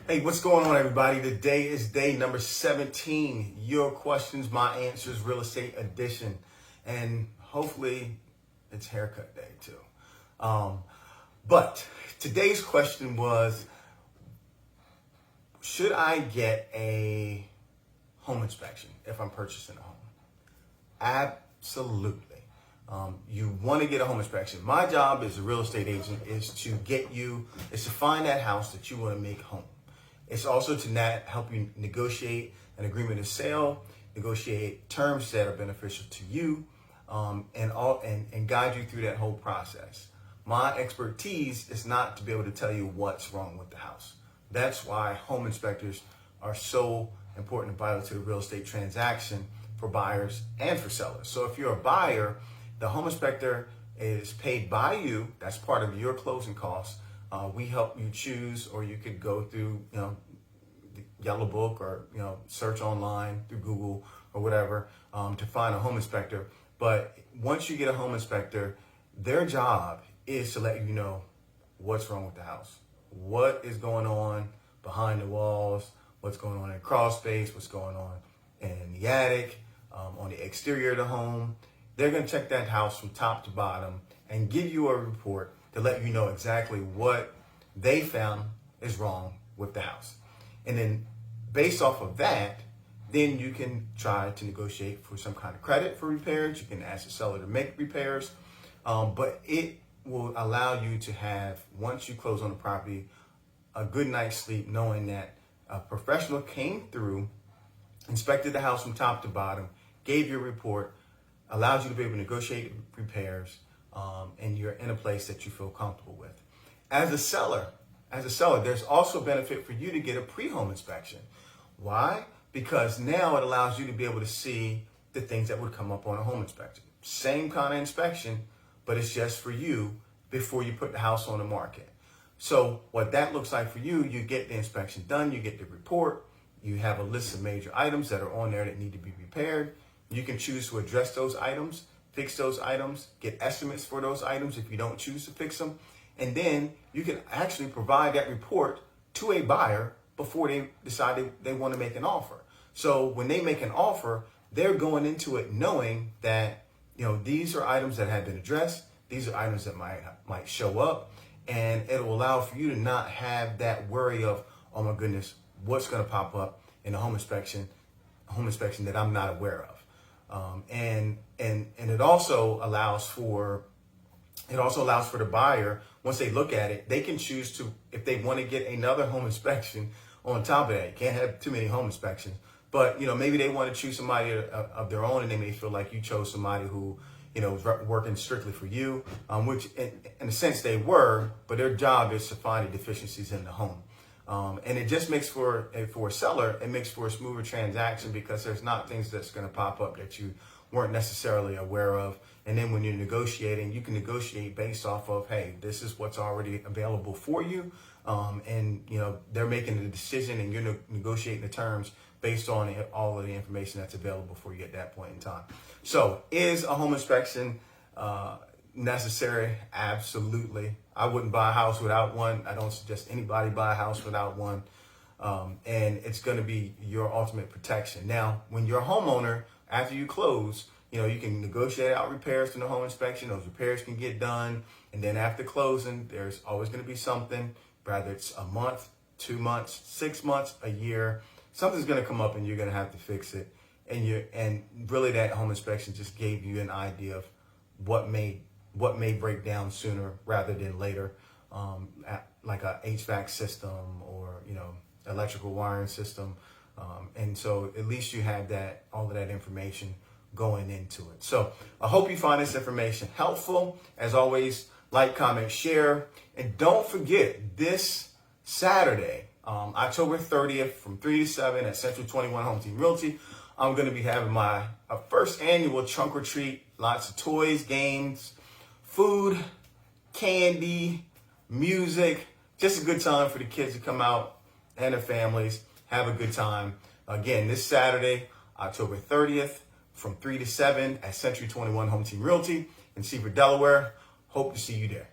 Hey, what's going on, everybody? Today is day number 17. Your questions, my answers, real estate edition. And hopefully it's haircut day too. But today's question was, should I get a home inspection if I'm purchasing a home? Absolutely. You want to get a home inspection. My job as a real estate agent is to find that house that you want to make home. It's also to help you negotiate an agreement of sale, negotiate terms that are beneficial to you, and guide you through that whole process. My expertise is not to be able to tell you what's wrong with the house. That's why home inspectors are so important and vital to the real estate transaction for buyers and for sellers. So if you're a buyer, the home inspector is paid by you. That's part of your closing costs. We help you choose, or you could go through, the Yellow Book, or search online through Google or whatever to find a home inspector. But once you get a home inspector, their job is to let you know what's wrong with the house, what is going on behind the walls, what's going on in the crawl space, what's going on in the attic, on the exterior of the home. They're going to check that house from top to bottom and give you a report to let you know exactly what they found is wrong with the house. And then based off of that, then you can try to negotiate for some kind of credit for repairs. You can ask the seller to make repairs, but it will allow you to have, once you close on the property, a good night's sleep knowing that a professional came through, inspected the house from top to bottom, gave you a report, allows you to be able to negotiate repairs, and you're in a place that you feel comfortable with. As a seller, there's also benefit for you to get a pre-home inspection. Why? Because now it allows you to be able to see the things that would come up on a home inspection. Same kind of inspection, but it's just for you before you put the house on the market. So what that looks like for you, you get the inspection done, you get the report, you have a list of major items that are on there that need to be repaired. You can choose to address those items, fix those items, get estimates for those items if you don't choose to fix them. And then you can actually provide that report to a buyer before they decide they want to make an offer. So when they make an offer, they're going into it knowing that, these are items that have been addressed. These are items that might show up, and it'll allow for you to not have that worry of, oh my goodness, what's going to pop up in a home inspection that I'm not aware of. And it also allows for the buyer, once they look at it, they can choose to, if they want to get another home inspection on top of that. You can't have too many home inspections, but maybe they want to choose somebody of their own, and they may feel like you chose somebody who is working strictly for you, which in a sense they were, but their job is to find the deficiencies in the home. And it just makes for a seller, it makes for a smoother transaction because there's not things that's going to pop up that you weren't necessarily aware of. And then when you're negotiating, you can negotiate based off of, hey, this is what's already available for you. And they're making the decision, and you're negotiating the terms based on all of the information that's available for you at that point in time. So is a home inspection necessary? Absolutely. I wouldn't buy a house without one. I don't suggest anybody buy a house without one. And it's going to be your ultimate protection. Now, when you're a homeowner, after you close, you can negotiate out repairs from the home inspection. Those repairs can get done. And then after closing, there's always going to be something, whether it's a month, 2 months, 6 months, a year, something's going to come up and you're going to have to fix it. And really that home inspection just gave you an idea of what may break down sooner rather than later, like a HVAC system or, electrical wiring system. And so at least you have all of that information going into it. So I hope you find this information helpful. As always, like, comment, share, and don't forget this Saturday, October 30th from 3 to 7 at Central 21 Home Team Realty, I'm going to be having my first annual trunk or treat. Lots of toys, games, food, candy, music, just a good time for the kids to come out and their families, have a good time. Again, this Saturday, October 30th, from 3 to 7 at Century 21 Home Team Realty in Seaford, Delaware. Hope to see you there.